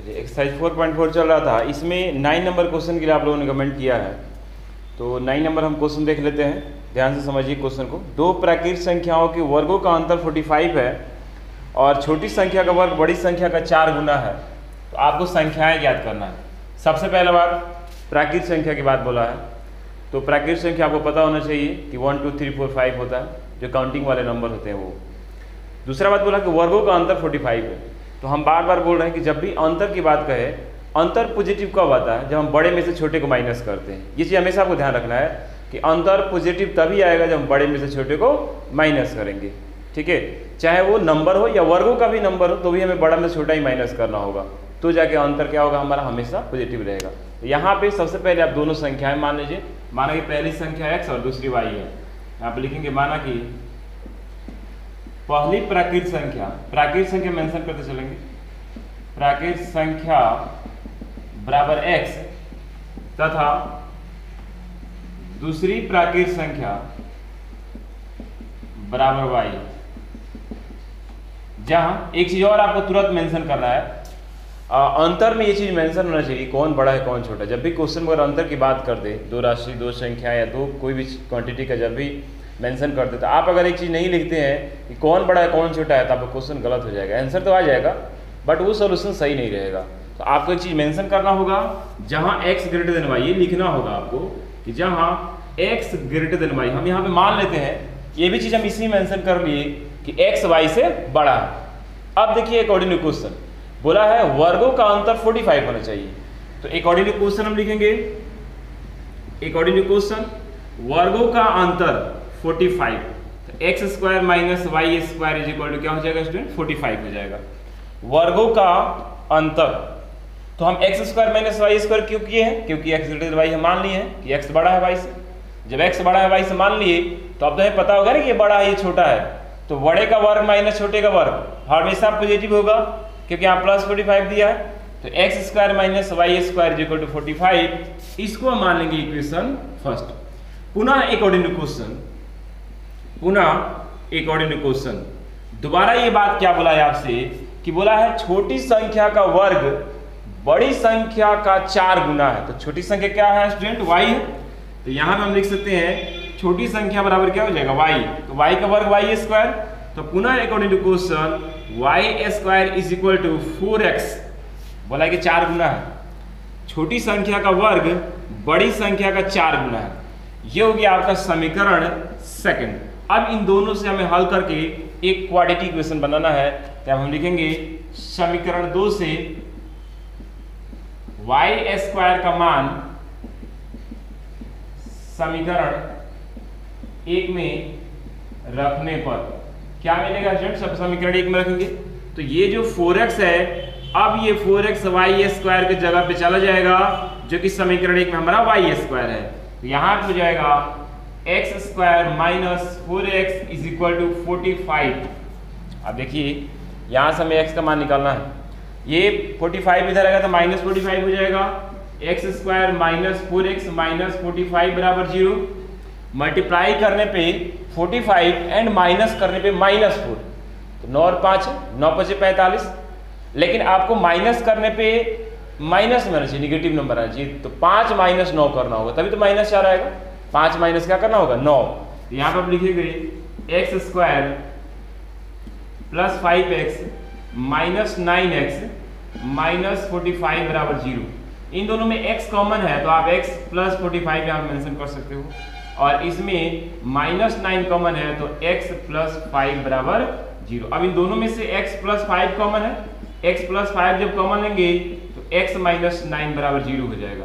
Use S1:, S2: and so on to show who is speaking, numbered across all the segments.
S1: चलिए एक्सरसाइज 4.4 चल रहा था, इसमें 9 नंबर क्वेश्चन के लिए आप लोगों ने कमेंट किया है। तो 9 नंबर हम क्वेश्चन देख लेते हैं, ध्यान से समझिए क्वेश्चन को। दो प्राकृत संख्याओं के वर्गों का अंतर 45 है और छोटी संख्या का वर्ग बड़ी संख्या का 4 गुना है। तो आपको संख्याएं ज्ञात करना है। सबसे पहला बात प्राकृत संख्या की बात बोला है, तो प्राकृत संख्या आपको पता होना चाहिए कि 1 2 3 4 5 होता है, जो काउंटिंग वाले नंबर होते हैं वो। दूसरा बात बोला कि वर्गों का अंतर 45 है। तो हम बार बार बोल रहे हैं कि जब भी अंतर की बात कहें, अंतर पॉजिटिव कब आता है? जब हम बड़े में से छोटे को माइनस करते हैं। ये चीज़ हमेशा आपको ध्यान रखना है कि अंतर पॉजिटिव तभी आएगा जब हम बड़े में से छोटे को माइनस करेंगे, ठीक है। चाहे वो नंबर हो या वर्गों का भी नंबर हो, तो भी हमें बड़ा में से छोटा ही माइनस करना होगा, तो जाके अंतर क्या होगा हमारा, हमेशा पॉजिटिव रहेगा। तो यहाँ पे सबसे पहले आप दोनों संख्याएं मान लीजिए। माना कि पहली संख्या x और दूसरी y है। आप लिखेंगे माना कि पहली प्राकृत संख्या मेंशन करते चलेंगे। प्राकृत संख्या बराबर x तथा दूसरी प्राकृत संख्या बराबर y। जहां एक चीज और आपको तुरंत मेंशन करना है, अंतर में ये चीज मेंशन होना चाहिए कौन बड़ा है कौन छोटा। जब भी क्वेश्चन में अंतर की बात कर दे, दो राशि दो संख्या या दो कोई भी क्वांटिटी का जब भी मेंशन कर दे, तो आप अगर एक चीज नहीं लिखते हैं कि कौन बड़ा है कौन छोटा है, तो आपका क्वेश्चन गलत हो जाएगा। आंसर तो आ जाएगा बट वो सोल्यूशन सही नहीं रहेगा। तो आपको एक चीज मेंशन करना होगा, जहां x ग्रेटर देन y, ये लिखना होगा आपको कि जहां x ग्रेटर देन y। हम यहाँ पे मान लेते हैं, ये भी चीज हम इसी मेंशन कर लिए कि x y से बड़ा है। अब देखिए अकॉर्डिंग टू क्वेश्चन बोला है वर्गों का अंतर 45 होना चाहिए। तो अकॉर्डिंग टू क्वेश्चन हम लिखेंगे, अकॉर्डिंग टू क्वेश्चन वर्गों का अंतर 45। तो x square minus Y square is equal to क्या हो जाएगा स्टूडेंट, 45 हो जाएगा वर्गों का अंतर। तो हम x square minus Y square क्यों किए हैं? क्योंकि x ग्रेटर देन y हम मान लिए हैं कि x बड़ा है y से। जब x बड़ा है y से मान लिए, तो अब तो हमें पता होगा ना कि ये बड़ा है ये छोटा है। तो बड़े का वर्ग माइनस छोटे का वर्ग हमेशा पॉजिटिव होगा, क्योंकि यहाँ प्लस 45 दिया है। तो x square minus Y square equal to 45, इसको हम मान लेंगे इक्वेशन फर्स्ट। पुनः अकॉर्डिंग टू क्वेश्चन दोबारा ये बात क्या बोला है आपसे कि बोला है छोटी संख्या का वर्ग बड़ी संख्या का 4 गुना है। तो छोटी संख्या क्या है स्टूडेंट, y है। तो यहाँ पे हम लिख सकते हैं छोटी संख्या बराबर क्या हो जाएगा, y। तो y का वर्ग y स्क्वायर। तो पुनः according to question y square is equal to 4x, बोला है कि 4 गुना है। छोटी संख्या का वर्ग बड़ी संख्या का 4 गुना है। ये हो गया आपका समीकरण सेकंड। अब इन दोनों से हमें हल करके एक क्वाड्रेटिक इक्वेशन बनाना है। तो हम लिखेंगे समीकरण 2 से y स्क्वायर का मान समीकरण 1 में रखने पर क्या मिलेगा स्टूडेंट, सब समीकरण 1 में रखेंगे। तो ये जो 4x है, अब ये 4x y स्क्वायर की जगह पे चला जाएगा, जो कि समीकरण 1 में हमारा y स्क्वायर है। तो यहाँ पे हो जाएगा x square minus 4x is equal to 45। अब देखिए यहाँ से हमें x का मान निकालना है। ये 45 इधर आएगा तो माइनस 45 हो जाएगा। x square minus 4x minus 45 बराबर 0। मल्टीप्लाई करने पे 45 एंड माइनस करने पे -4। तो 9 और 5 9 5 45। लेकिन आपको माइनस करने पे माइनस में आना चाहिए, निगेटिव नंबर आना चाहिए। तो 5 माइनस 9 करना होगा, तभी तो माइनस 4 आएगा। 5 माइनस क्या करना होगा, 9। तो यहाँ पर आप लिखेंगे x square plus 5x minus 9x minus 45 बराबर 0। इन दोनों में x कॉमन है, तो आप x प्लस 45 यहाँ मेंशन कर सकते हो। और इसमें माइनस 9 कॉमन है, तो x प्लस 5 बराबर 0। अब इन दोनों में से x प्लस 5 कॉमन है, x प्लस 5 जब कॉमन लेंगे तो x माइनस 9 बराबर 0 हो जाएगा।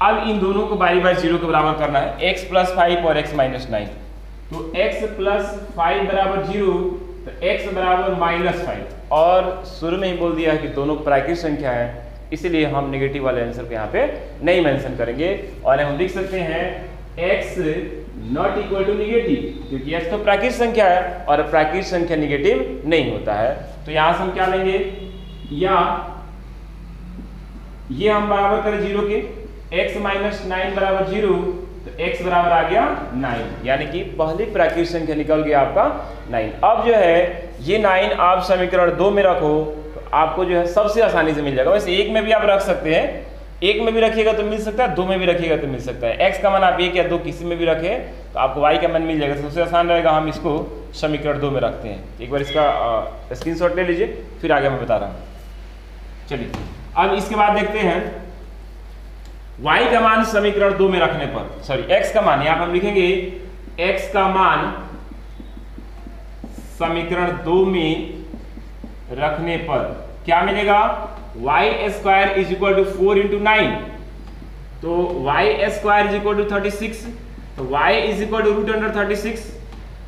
S1: अब इन दोनों को बारी बारी 0 के बराबर करना है, x प्लस 5 और x माइनस 9। तो x प्लस 5 बराबर 0, तो x बराबर माइनस 5। और शुरू में ही बोल दिया है कि दोनों प्राकृत संख्या है, इसलिए हम नेगेटिव वाले आंसर को यहाँ पे नहीं मेंशन करेंगे। और हम लिख सकते हैं x not equal to negative, क्योंकि x तो प्राकृत संख्या है और प्राकृत संख्या निगेटिव नहीं होता है। तो यहाँ से हम क्या लेंगे, या ये हम बराबर करें 0 के, x माइनस 9 बराबर 0, तो x बराबर आ गया 9, यानी कि पहली प्राकृत संख्या निकल गया आपका 9। अब जो है ये 9 आप समीकरण 2 में रखो, तो आपको जो है सबसे आसानी से मिल जाएगा। वैसे एक में भी आप रख सकते हैं, एक में भी रखिएगा तो मिल सकता है, दो में भी रखिएगा तो मिल सकता है। x का मान आप 1 या 2 किसी में भी रखें तो आपको y का मान मिल जाएगा। सबसे आसान रहेगा हम इसको समीकरण 2 में रखते हैं। एक बार इसका स्क्रीनशॉट ले लीजिए, फिर आगे मैं बता रहा हूँ। चलिए अब इसके बाद देखते हैं y का मान समीकरण 2 में रखने पर, सॉरी x का मान, यहाँ पर हम लिखेंगे x का मान समीकरण 2 में रखने पर क्या मिलेगा, y square is equal to 4 into 9, तो y square is equal to 36, तो y is equal to root under 36,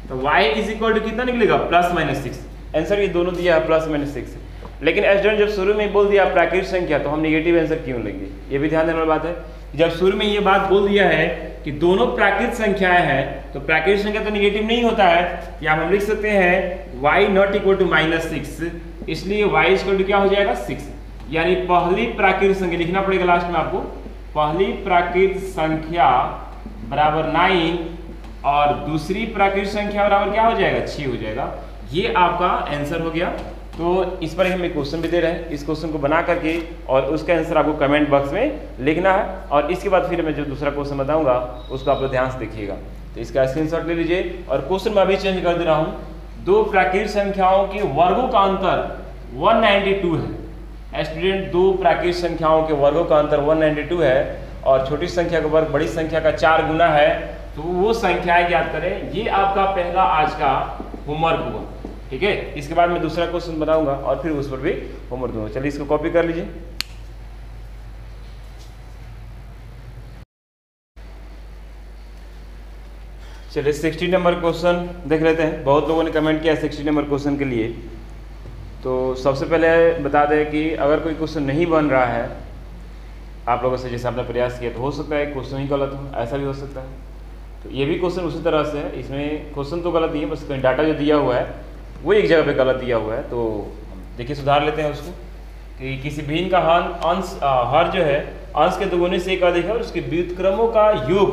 S1: तो y इज इक्वल टू कितना निकलेगा, प्लस माइनस 6। आंसर ये दोनों दिया है प्लस माइनस 6, लेकिन स्टूडेंट जब शुरू में बोल दिया प्राकृतिक संख्या तो हम नेगेटिव आंसर क्यों लेंगे, ये भी ध्यान देने वाली बात है। जब शुरू में ये बात बोल दिया है कि दोनों प्राकृतिक संख्याएं हैं तो प्राकृतिक संख्या तो नेगेटिव नहीं होता है, या हम लिख सकते हैं y नॉट इक्वल टू -6, इसलिए y इक्वल टू क्या हो जाएगा 6, यानी पहली प्राकृतिक संख्या लिखना पड़ेगा लास्ट में आपको, पहली प्राकृतिक संख्या बराबर 9 और दूसरी प्राकृतिक संख्या बराबर क्या हो जाएगा 6 हो जाएगा। ये आपका आंसर हो गया। तो इस पर हम एक क्वेश्चन भी दे रहे हैं, इस क्वेश्चन को बना करके और उसका आंसर आपको कमेंट बॉक्स में लिखना है, और इसके बाद फिर मैं जो दूसरा क्वेश्चन बताऊंगा उसको आप लोग ध्यान से देखिएगा। तो इसका स्क्रीनशॉट ले लीजिए और क्वेश्चन में अभी चेंज कर दे रहा हूँ। दो प्राकृतिक संख्याओं के वर्गों का अंतर 192 है। स्टूडेंट दो प्राकृतिक संख्याओं के वर्गों का अंतर 192 है और छोटी संख्या का वर्ग बड़ी संख्या का 4 गुना है, तो वो संख्याएं ज्ञात करें। ये आपका पहला आज का होमवर्क हुआ, ठीक है। इसके बाद मैं दूसरा क्वेश्चन बनाऊंगा और फिर उस पर भी होमवर्क दूंगा। चलिए इसको कॉपी कर लीजिए। चलिए 60 नंबर क्वेश्चन देख लेते हैं। बहुत लोगों ने कमेंट किया 60 नंबर क्वेश्चन के लिए। तो सबसे पहले बता दें कि अगर कोई क्वेश्चन नहीं बन रहा है आप लोगों से, जैसे आपने प्रयास किया, तो हो सकता है क्वेश्चन ही गलत हो, ऐसा भी हो सकता है। तो ये भी क्वेश्चन उसी तरह से है, इसमें क्वेश्चन तो गलत नहीं है, बस डाटा जो दिया हुआ है वो एक जगह पे गलत दिया हुआ है। तो देखिए सुधार लेते हैं उसको कि किसी भिन्न का हर जो है अंश के दोगुने से एक अधिक है और उसके व्युत्क्रमों का योग,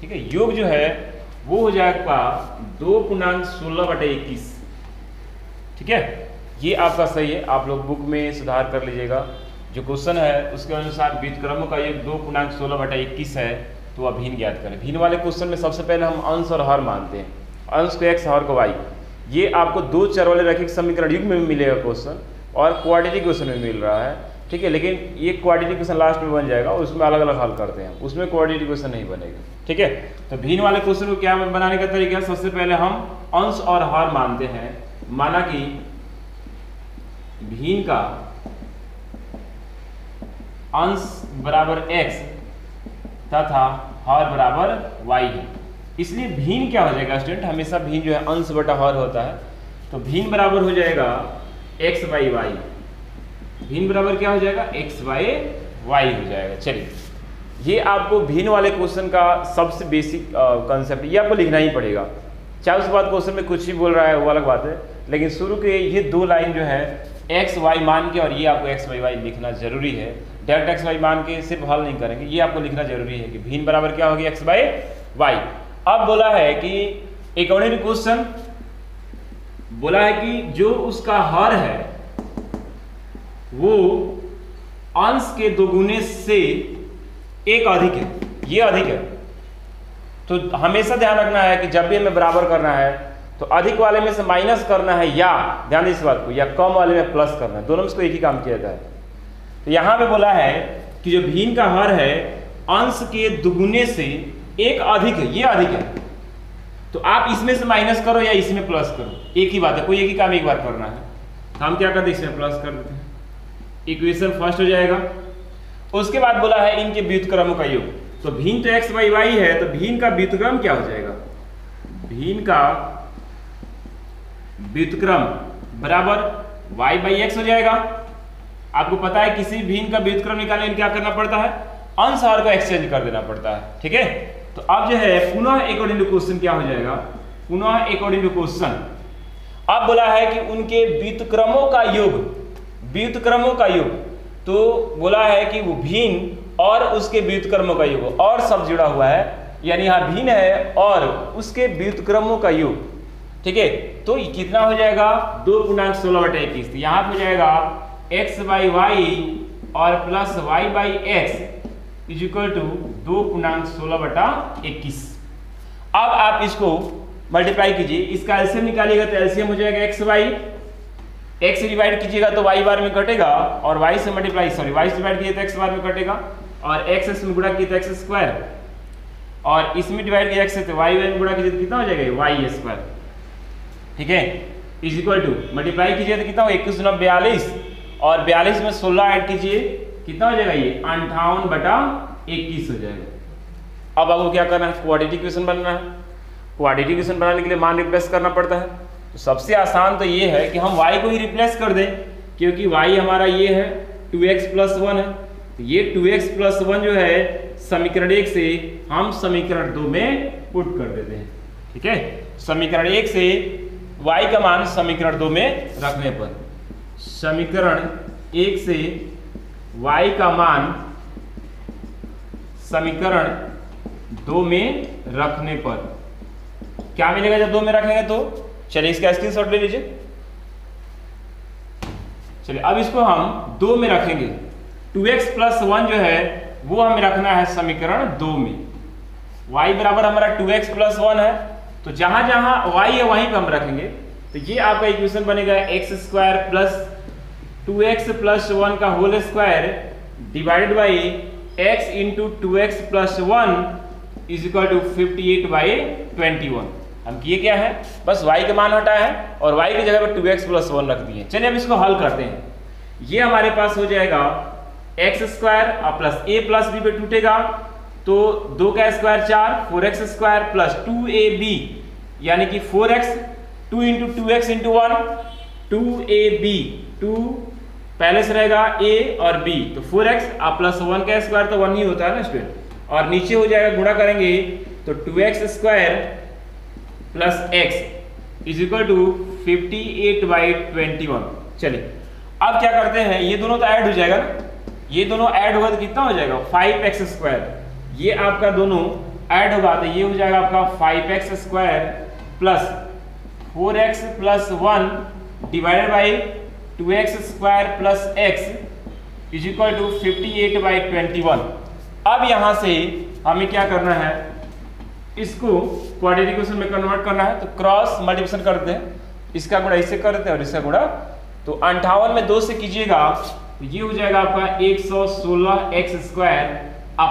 S1: ठीक है, योग जो है वो हो जाएगा 2.16/21, ठीक है। ये आपका सही है, आप लोग बुक में सुधार कर लीजिएगा। जो क्वेश्चन है उसके अनुसार व्युत्क्रमों का योग 2.16/21 है, तो वह भिन्न ज्ञात करें। भिन्न वाले क्वेश्चन में सबसे पहले हम अंश और हर मानते हैं, अंश को x हर को y। ये आपको दो चर वाले रैखिक समीकरण युग्म में भी मिलेगा क्वेश्चन और क्वाड्रेटिक क्वेश्चन में मिल रहा है, ठीक है। लेकिन ये क्वाड्रेटिक क्वेश्चन लास्ट में बन जाएगा और उसमें अलग अलग हल करते हैं, उसमें क्वाड्रेटिक क्वेश्चन नहीं बनेगा, ठीक है। तो भिन्न वाले क्वेश्चन को क्या बनाने का तरीका है, सबसे पहले हम अंश और हर मानते हैं। माना कि भिन्न का अंश बराबर x तथा हर बराबर y है, इसलिए भिन्न क्या हो जाएगा स्टूडेंट, हमेशा भिन्न जो है अंश बटा हर होता है। तो भिन्न बराबर हो जाएगा x/y, भिन्न बराबर क्या हो जाएगा x/y हो जाएगा। चलिए ये आपको भिन्न वाले क्वेश्चन का सबसे बेसिक कंसेप्ट, ये आपको लिखना ही पड़ेगा। चाहे उसके बाद क्वेश्चन में कुछ ही बोल रहा है वो अलग बात है, लेकिन शुरू के ये दो लाइन जो है x/y मान के, और ये आपको x/y लिखना जरूरी है। डायरेक्ट x/y मान के सिर्फ हल नहीं करेंगे, ये आपको लिखना जरूरी है कि भिन्न बराबर क्या होगी x/y। अब बोला है कि अकॉर्डिंग टू क्वेश्चन बोला है कि जो उसका हर है वो अंश के दोगुने से एक अधिक है, ये अधिक है। तो हमेशा ध्यान रखना है कि जब भी हमें बराबर करना है तो अधिक वाले में से माइनस करना है, या ध्यान दीजिए इस बात को, या कम वाले में प्लस करना है, दोनों में से एक ही काम किया जाता है। तो यहां पे बोला है कि जो भिन्न का हर है अंश के दुगुने से एक अधिक है, ये अधिक है। तो आप इसमें से माइनस करो या इसमें प्लस करो, एक ही बात है, कोई एक ही काम एक बार करना है। तो हम क्या करते हैं, इसमें प्लस कर देते हैं, इक्वेशन फर्स्ट हो जाएगा। उसके बाद बोला है इनके व्युत्क्रमों का योग। तो भिन्न तो x/y है, तो भिन्न का व्युत्क्रम क्या हो जाएगा, भिन्न का व्युत्क्रम बराबर y/x हो जाएगा। आपको पता है किसी भिन्न का व्युत्क्रम निकालने में क्या करना पड़ता है, अंश हर को एक्सचेंज कर देना पड़ता है, ठीक है। तो अब जो है पुनः अकॉर्डिंग टू क्वेश्चन क्या हो जाएगा, पुनः अकॉर्डिंग टू क्वेश्चन अब बोला है कि उनके व्युत्क्रमों का योग, व्युत्क्रमों का योग, तो बोला है कि वो भिन्न और उसके व्युत्क्रमों का योग, और सब जुड़ा हुआ है, यानी यहाँ भिन्न है और उसके व्युत्क्रमों का योग, ठीक है, तो ये कितना हो जाएगा 2.16/21। यहाँ पे हो जाएगा x बाई वाई और plus y by X is equal to 2.16/21। अब आप इसको मल्टीप्लाई कीजिए, इसका एलसीएम निकालिएगा तो एलसीएम हो जाएगा x बाई x से डिवाइड कीजिएगा तो y बार में कटेगा, और y से मल्टीप्लाई y से डिवाइड कीजिए तो x बार में कटेगा, और x में गुणा किए तो x स्क्वायर, और इसमें डिवाइड किया x से तो y में गुणा कीजिए तो कितना हो जाएगा y स्क्वायर। ठीक है, इज इक्वल टू मल्टीप्लाई कीजिए तो कितना हो 21×42, और 42 में 16 ऐड कीजिए कितना हो जाएगा ये 58/21 हो जाएगा। अब आपको क्या करना है, क्वाड्रेटिक इक्वेशन बनना है। क्वाड्रेटिक इक्वेशन बनाने के लिए मान रिप्लेस करना पड़ता है, तो सबसे आसान तो ये है कि हम y को ही रिप्लेस कर दें, क्योंकि y हमारा ये है 2x + 1 है, तो ये 2x + 1 जो है समीकरण 1 से हम समीकरण 2 में पुट कर देते हैं। ठीक है, समीकरण 1 से y का मान समीकरण 2 में रखने पर, समीकरण 1 से y का मान समीकरण 2 में रखने पर क्या मिलेगा जब 2 में रखेंगे तो, चलिए इसका स्क्रीनशॉट ले लीजिए। चलिए अब इसको हम 2 में रखेंगे, 2x + 1 जो है वो हमें रखना है समीकरण 2 में। y बराबर हमारा 2x + 1 है, तो जहां जहां y है वहीं पे हम रखेंगे, तो ये आपका इक्वेशन बनेगा x² + 2x + 1 का whole square divided by x × 2x + 1 is equal to 58/21। हम किए क्या है, बस y का मान हटाया है और y की जगह पर 2x + 1 रख दिए। चलिए अब इसको हल करते हैं। ये हमारे पास हो जाएगा x² plus a plus b पे टूटेगा तो 2 का स्क्वायर 4, 4x² प्लस 2ab यानी कि 4x, 2 × 2x × 1 2ab, 2 पहले से रहेगा a और b, तो 4x प्लस 1 का स्क्वायर तो 1 ही होता है ना स्टूडेंट, और नीचे हो जाएगा गुणा करेंगे तो 2x² plus x is equal to 58/21। चलिए अब क्या करते हैं, ये दोनों तो ऐड हो जाएगा ना, ये दोनों ऐड होगा तो कितना हो जाएगा 5x², ये आपका दोनों ऐड होगा तो ये हो जाएगा आपका 5x² plus 4x + 1 divided by 2x² plus x is equal to 58/21। अब यहां से हमें क्या करना है, इसको क्वाड्रेटिक इक्वेशन में कन्वर्ट करना है, तो क्रॉस मल्टीप्लिकेशन करते हैं, इसका गुणा इससे करते हैं और इसका गुणा, तो 58 में 2 से कीजिएगा तो ये हो जाएगा आपका 116x²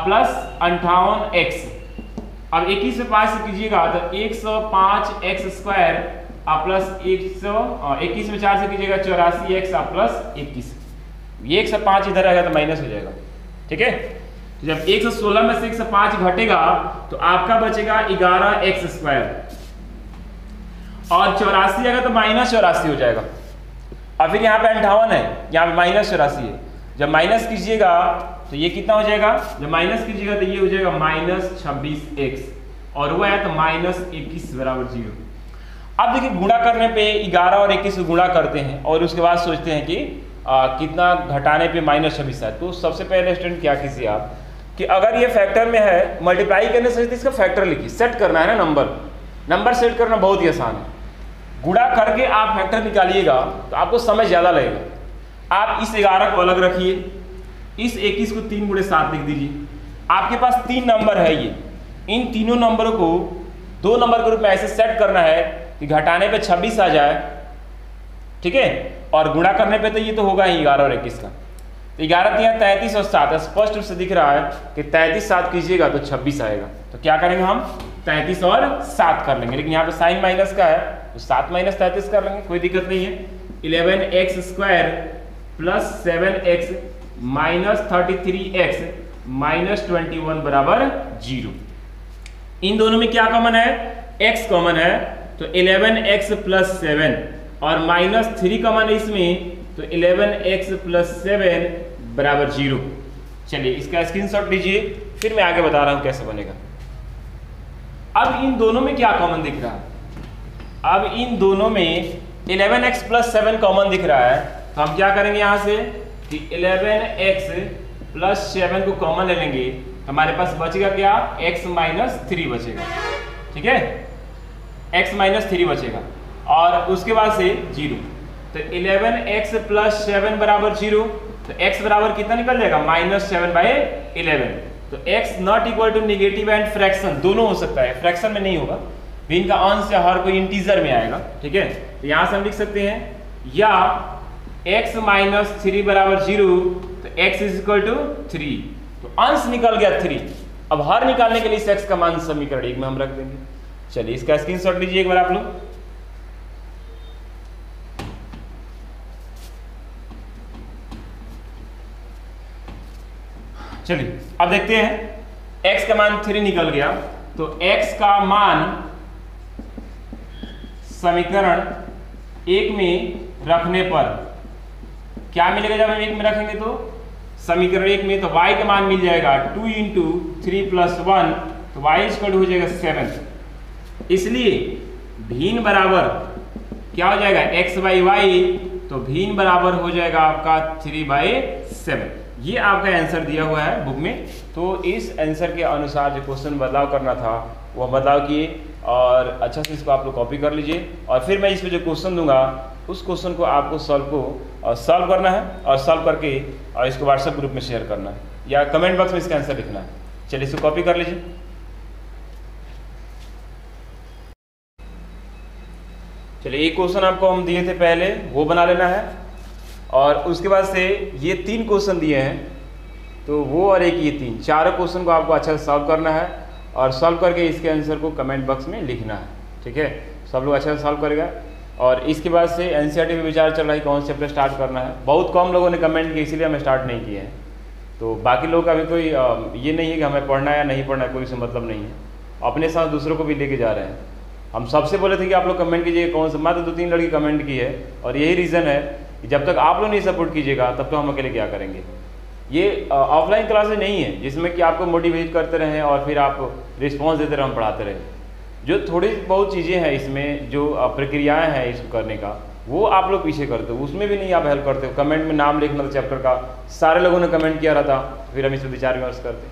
S1: प्लस 58x। अब 21 से 5 से कीजिएगा तो 105x² प्लस 21 में 4 से कीजिएगा 84x प्लस 21। ये 105 इधर आएगा तो माइनस हो जाएगा। ठीक है, तो जब 116 में से 105 घटेगा तो आपका बचेगा 11x², और 84 आएगा तो -84 हो जाएगा। अब फिर यहाँ पे 58 है, यहाँ पे -84 है, जब माइनस कीजिएगा तो ये कितना हो जाएगा, जब माइनस कीजिएगा तो ये हो जाएगा -26x, और वो है तो -21 = 0। अब देखिए गुणा करने पे 11 और 21 को गुणा करते हैं और उसके बाद सोचते हैं कि कितना घटाने पे -26 है। तो सबसे पहले स्टूडेंट क्या कीजिए आप कि अगर ये फैक्टर में है, मल्टीप्लाई करने से इसका फैक्टर लिखिए, सेट करना है ना, नंबर सेट करना बहुत ही आसान है। गुणा करके आप फैक्टर निकालिएगा तो आपको समय ज़्यादा लगेगा। आप इस 11 को अलग रखिए, इस 21 को 3 × 7 लिख दीजिए। आपके पास 3 नंबर है, ये इन तीनों नंबरों को 2 नंबर के रूप में ऐसे सेट करना है कि घटाने पे 26 आ जाए। ठीक है, और गुणा करने पे तो ये तो होगा ही 11 और 21 का, तो 11 × 33 और 7 स्पष्ट रूप से दिख रहा है कि 33 7 कीजिएगा तो 26 आएगा। तो क्या करेंगे हम 33 और 7 कर लेंगे, लेकिन यहाँ पे साइन माइनस का है तो 7 - 33 कर लेंगे, कोई दिक्कत नहीं है। 11x² plus 7x minus 33x minus 21 = 0। इन दोनों में क्या कॉमन है, x कॉमन है, तो 11x + 7 और -3 कॉमन है इसमें, तो 11x + 7 = 0। चलिए इसका स्क्रीनशॉट लीजिए, फिर मैं आगे बता रहा हूं कैसे बनेगा। अब इन दोनों में क्या कॉमन दिख रहा है, अब इन दोनों में 11x + 7 कॉमन दिख रहा है, तो हम क्या करेंगे यहाँ से कि 11x + 7 को कॉमन ले लेंगे, हमारे पास बचेगा क्या, x - 3 बचेगा। ठीक है, x - 3 बचेगा। और उसके बाद से 0। तो 11x + 7 बराबर 0। तो x बराबर कितना निकल जाएगा -7/11। तो x not equal to negative and fraction, दोनों हो सकता है, फ्रैक्शन में नहीं होगा, भिन्न का अंश या हर कोई इंटीजर में आएगा। ठीक है, तो यहां से हम लिख सकते हैं या x - 3 बराबर 0। तो x = 3। तो अंश निकल गया 3। अब हर निकालने के लिए इस x का मान समीकरण 1 में हम रख देंगे। चलिए इसका स्क्रीनशॉट लीजिए एक बार आप लोग। चलिए अब देखते हैं x का मान 3 निकल गया। तो x का मान समीकरण 1 में रखने पर क्या मिलेगा? जब हम 1 में रखेंगे तो समीकरण 1 में तो y का मान मिल जाएगा 2 × 3 + 1। तो y = हो जाएगा 7। इसलिए भिन्न बराबर क्या हो जाएगा x/y। तो भिन्न बराबर हो जाएगा आपका 3/7। ये आपका आंसर दिया हुआ है बुक में। तो इस आंसर के अनुसार जो क्वेश्चन बदलाव करना था वो बदलाव किए और अच्छा से इसको आप लोग कॉपी कर लीजिए। और फिर मैं इसमें जो क्वेश्चन दूंगा उस क्वेश्चन को आपको सॉल्व करना है और सॉल्व करके और इसको व्हाट्सएप ग्रुप में शेयर करना है या कमेंट बॉक्स में इसका आंसर लिखना है। चलिए इसको कॉपी कर लीजिए। चलिए एक क्वेश्चन आपको हम दिए थे पहले, वो बना लेना है। और उसके बाद से ये 3 क्वेश्चन दिए हैं, तो वो और एक ये 3, चारों क्वेश्चन को आपको अच्छा से सॉल्व करना है और सॉल्व करके इसके आंसर को कमेंट बॉक्स में लिखना है। ठीक है, सब लोग अच्छा से सॉल्व करेगा। और इसके बाद से एनसीईआरटी में विचार चल रहा है कौन से चैप्टर स्टार्ट करना है। बहुत कम लोगों ने कमेंट किया, इसीलिए हमें स्टार्ट नहीं किए हैं। तो बाकी लोगों का भी कोई ये नहीं है कि हमें पढ़ना है या नहीं पढ़ना है, कोई से मतलब नहीं है। अपने साथ दूसरों को भी लेके जा रहे हैं। हम सबसे बोले थे कि आप लोग कमेंट कीजिए कौन सा, मात्र 2-3 लड़की कमेंट की है और यही रीज़न है कि जब तक आप लोग नहीं सपोर्ट कीजिएगा तब तो हम अकेले क्या करेंगे। ये ऑफलाइन क्लासेज नहीं है जिसमें कि आपको मोटिवेट करते रहें और फिर आप रिस्पॉन्स देते रहें, हम पढ़ाते रहें। जो थोड़ी बहुत चीज़ें हैं इसमें, जो प्रक्रियाएं हैं इसको करने का, वो आप लोग पीछे करते हो, उसमें भी नहीं आप हेल्प करते हो। कमेंट में नाम लिखना था चैप्टर का, सारे लोगों ने कमेंट किया रहा था, फिर हम इस पर विचार विमर्श करते।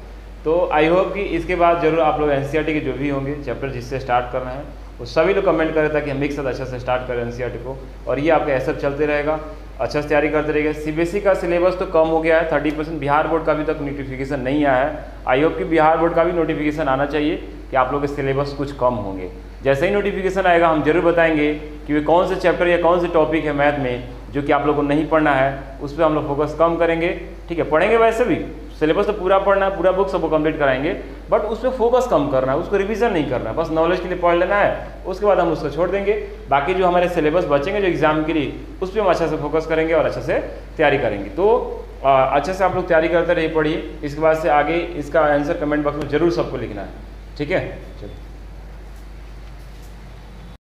S1: तो आई होप कि इसके बाद जरूर आप लोग एनसीईआरटी के जो भी होंगे चैप्टर जिससे स्टार्ट करना है वो सभी लोग कमेंट करें ताकि हम एक साथ अच्छा से स्टार्ट करें एनसीईआरटी को। और ये आपका ऐसा चलते रहेगा, अच्छा से तैयारी करते रहेगा। सीबीएसई का सिलेबस तो कम हो गया है 30%। बिहार बोर्ड का अभी तक नोटिफिकेशन नहीं आया है। आई होप कि बिहार बोर्ड का भी नोटिफिकेशन आना चाहिए कि आप लोग के सिलेबस कुछ कम होंगे। जैसे ही नोटिफिकेशन आएगा हम जरूर बताएंगे कि वे कौन से चैप्टर या कौन से टॉपिक है मैथ में जो कि आप लोग को नहीं पढ़ना है, उस पर हम लोग फोकस कम करेंगे। ठीक है, पढ़ेंगे वैसे भी, सिलेबस तो पूरा पढ़ना है, पूरा बुक सबको कंप्लीट कराएंगे, बट उस पर फोकस कम करना है, उसको रिवीजन नहीं करना है, बस नॉलेज के लिए पढ़ लेना है। उसके बाद हम उसको छोड़ देंगे। बाकी जो हमारे सिलेबस बचेंगे जो एग्जाम के लिए, उस पर हम अच्छा से फोकस करेंगे और अच्छा से तैयारी करेंगे। तो अच्छे से आप लोग तैयारी करते रहिए, पढ़िए। इसके बाद से आगे इसका आंसर कमेंट बॉक्स में जरूर सबको लिखना है। ठीक है, चलिए।